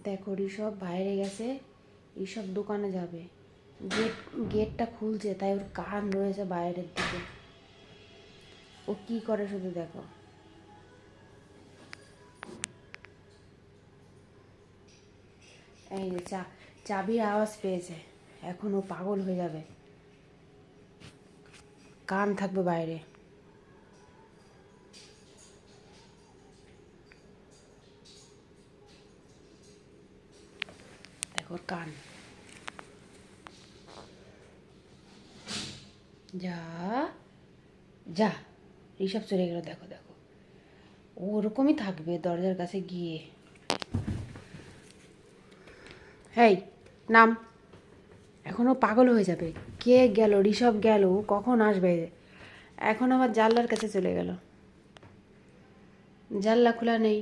দেখো ঋষভ বাইরে গেছে, ঋষভ দোকানে যাবে, গেটটা খুলছে, তাই ওর কান রয়েছে বাইরের দিকে। ও কি করে শুধু দেখো। এই যে চাবির আওয়াজ পেয়েছে, এখন ও পাগল হয়ে যাবে, কান থাকবে বাইরে। দেখো ওর কান। যা যা, ঋষভ চলে গেল। দেখো দেখো, ও ওরকমই থাকবে দরজার কাছে গিয়ে। হেই নাম, এখনও পাগল হয়ে যাবে। কে গেল? ঋষভ গেল, কখন আসবে? এখন আবার জানলার কাছে চলে গেল, জানলা খোলা নেই।